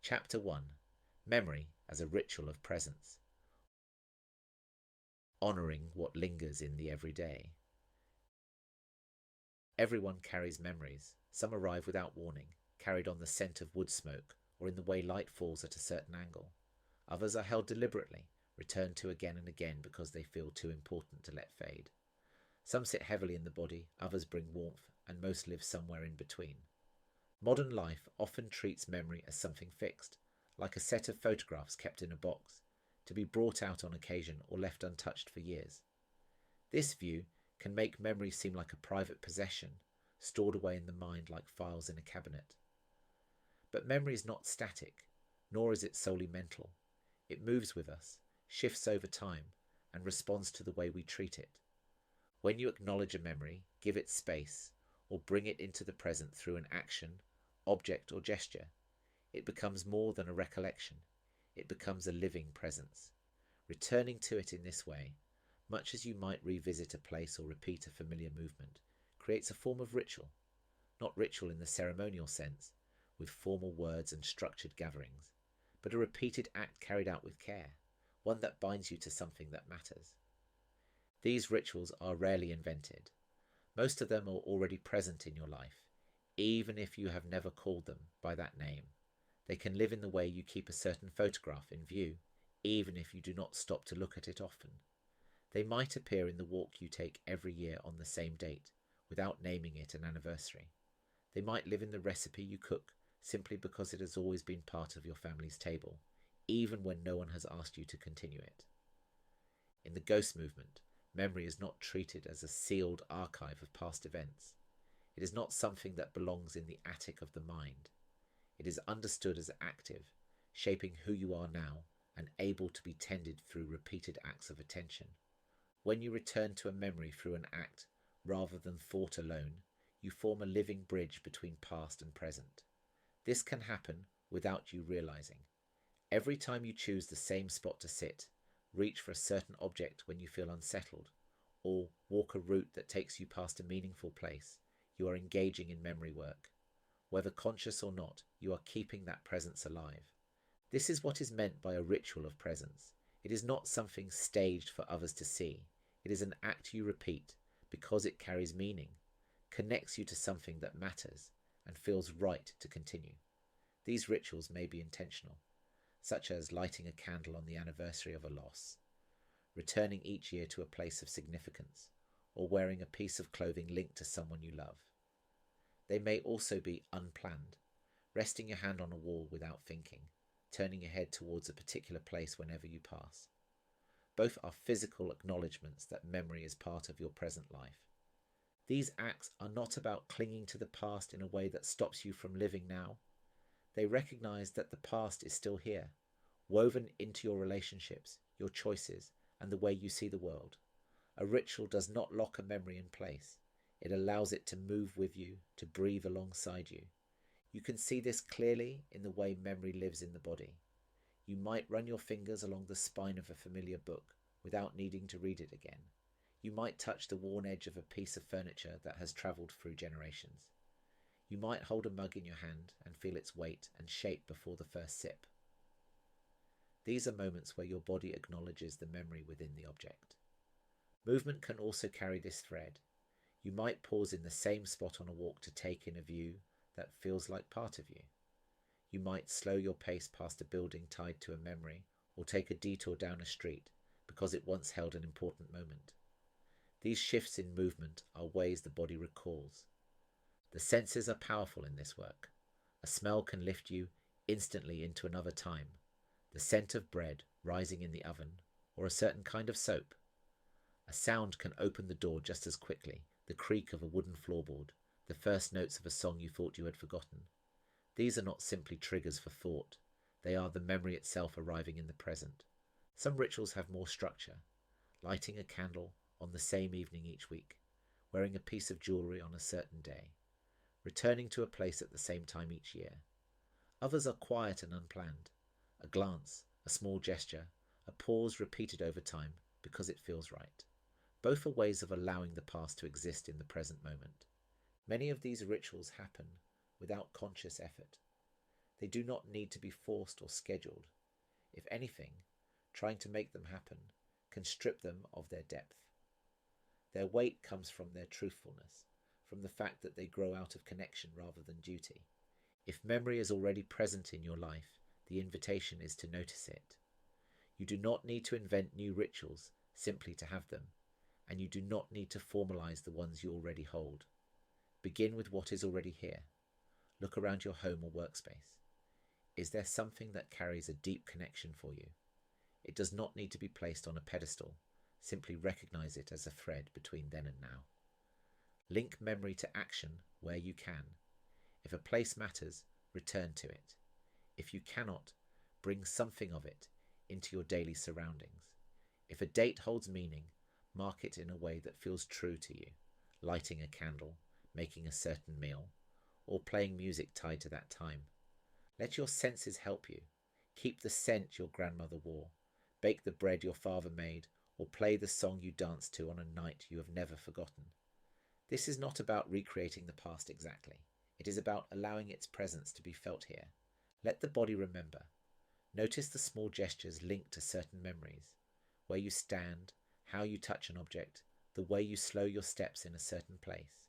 Chapter 1. Memory as a Ritual of Presence. Honouring what lingers in the everyday. Everyone carries memories. Some arrive without warning, carried on the scent of wood smoke or in the way light falls at a certain angle. Others are held deliberately, returned to again and again because they feel too important to let fade. Some sit heavily in the body, others bring warmth, and most live somewhere in between. Modern life often treats memory as something fixed, like a set of photographs kept in a box, to be brought out on occasion or left untouched for years. This view can make memory seem like a private possession, stored away in the mind like files in a cabinet. But memory is not static, nor is it solely mental. It moves with us, shifts over time, and responds to the way we treat it. When you acknowledge a memory, give it space, or bring it into the present through an action, object, or gesture, it becomes more than a recollection. It becomes a living presence. Returning to it in this way, much as you might revisit a place or repeat a familiar movement, creates a form of ritual. Not ritual in the ceremonial sense, with formal words and structured gatherings, but a repeated act carried out with care, one that binds you to something that matters. These rituals are rarely invented. Most of them are already present in your life, even if you have never called them by that name. They can live in the way you keep a certain photograph in view, even if you do not stop to look at it often. They might appear in the walk you take every year on the same date, without naming it an anniversary. They might live in the recipe you cook, simply because it has always been part of your family's table, even when no one has asked you to continue it. In the ghost movement, memory is not treated as a sealed archive of past events. It is not something that belongs in the attic of the mind. It is understood as active, shaping who you are now and able to be tended through repeated acts of attention. When you return to a memory through an act, rather than thought alone, you form a living bridge between past and present. This can happen without you realizing. Every time you choose the same spot to sit, reach for a certain object when you feel unsettled, or walk a route that takes you past a meaningful place, you are engaging in memory work. Whether conscious or not, you are keeping that presence alive. This is what is meant by a ritual of presence. It is not something staged for others to see. It is an act you repeat because it carries meaning, connects you to something that matters, and feels right to continue. These rituals may be intentional, such as lighting a candle on the anniversary of a loss, returning each year to a place of significance, or wearing a piece of clothing linked to someone you love. They may also be unplanned, resting your hand on a wall without thinking, turning your head towards a particular place whenever you pass. Both are physical acknowledgements that memory is part of your present life. These acts are not about clinging to the past in a way that stops you from living now. They recognize that the past is still here, woven into your relationships, your choices, and the way you see the world. A ritual does not lock a memory in place. It allows it to move with you, to breathe alongside you. You can see this clearly in the way memory lives in the body. You might run your fingers along the spine of a familiar book without needing to read it again. You might touch the worn edge of a piece of furniture that has travelled through generations. You might hold a mug in your hand and feel its weight and shape before the first sip. These are moments where your body acknowledges the memory within the object. Movement can also carry this thread. You might pause in the same spot on a walk to take in a view that feels like part of you. You might slow your pace past a building tied to a memory, or take a detour down a street because it once held an important moment. These shifts in movement are ways the body recalls. The senses are powerful in this work. A smell can lift you instantly into another time. The scent of bread rising in the oven, or a certain kind of soap. A sound can open the door just as quickly, the creak of a wooden floorboard, the first notes of a song you thought you had forgotten. These are not simply triggers for thought. They are the memory itself arriving in the present. Some rituals have more structure. Lighting a candle on the same evening each week, wearing a piece of jewellery on a certain day, returning to a place at the same time each year. Others are quiet and unplanned. A glance, a small gesture, a pause repeated over time because it feels right. Both are ways of allowing the past to exist in the present moment. Many of these rituals happen without conscious effort. They do not need to be forced or scheduled. If anything, trying to make them happen can strip them of their depth. Their weight comes from their truthfulness, from the fact that they grow out of connection rather than duty. If memory is already present in your life, the invitation is to notice it. You do not need to invent new rituals simply to have them, and you do not need to formalize the ones you already hold. Begin with what is already here. Look around your home or workspace. Is there something that carries a deep connection for you? It does not need to be placed on a pedestal. Simply recognize it as a thread between then and now. Link memory to action where you can. If a place matters, return to it. If you cannot, bring something of it into your daily surroundings. If a date holds meaning, mark it in a way that feels true to you, lighting a candle, making a certain meal, or playing music tied to that time. Let your senses help you. Keep the scent your grandmother wore, bake the bread your father made, or play the song you danced to on a night you have never forgotten. This is not about recreating the past exactly. It is about allowing its presence to be felt here. Let the body remember. Notice the small gestures linked to certain memories. Where you stand, how you touch an object, the way you slow your steps in a certain place.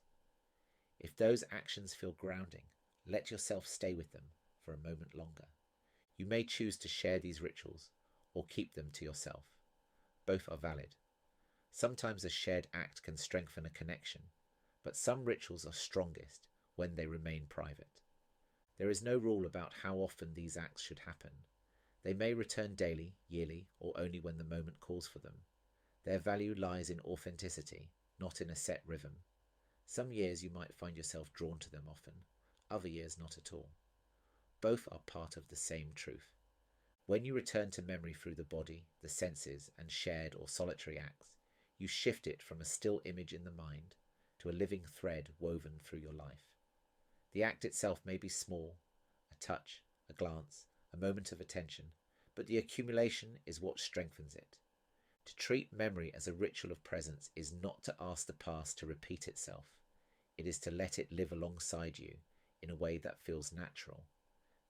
If those actions feel grounding, let yourself stay with them for a moment longer. You may choose to share these rituals or keep them to yourself. Both are valid. Sometimes a shared act can strengthen a connection, but some rituals are strongest when they remain private. There is no rule about how often these acts should happen. They may return daily, yearly, or only when the moment calls for them. Their value lies in authenticity, not in a set rhythm. Some years you might find yourself drawn to them often, other years not at all. Both are part of the same truth. When you return to memory through the body, the senses, and shared or solitary acts, you shift it from a still image in the mind to a living thread woven through your life. The act itself may be small, a touch, a glance, a moment of attention, but the accumulation is what strengthens it. To treat memory as a ritual of presence is not to ask the past to repeat itself. It is to let it live alongside you in a way that feels natural.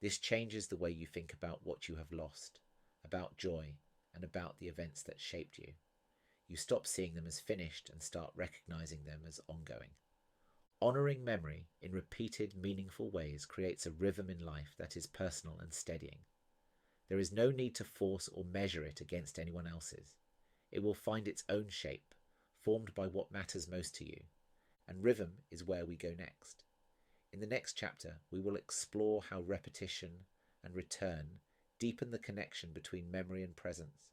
This changes the way you think about what you have lost, about joy, and about the events that shaped you. You stop seeing them as finished and start recognizing them as ongoing. Honoring memory in repeated, meaningful ways creates a rhythm in life that is personal and steadying. There is no need to force or measure it against anyone else's. It will find its own shape, formed by what matters most to you, and rhythm is where we go next. In the next chapter, we will explore how repetition and return deepen the connection between memory and presence.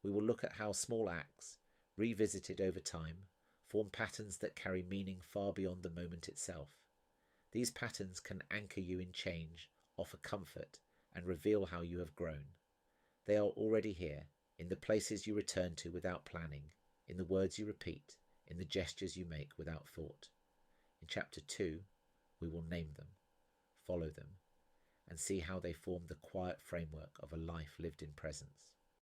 We will look at how small acts, revisited over time, form patterns that carry meaning far beyond the moment itself. These patterns can anchor you in change, offer comfort, and reveal how you have grown. They are already here, in the places you return to without planning, in the words you repeat, in the gestures you make without thought. In Chapter 2, we will name them, follow them, and see how they form the quiet framework of a life lived in presence.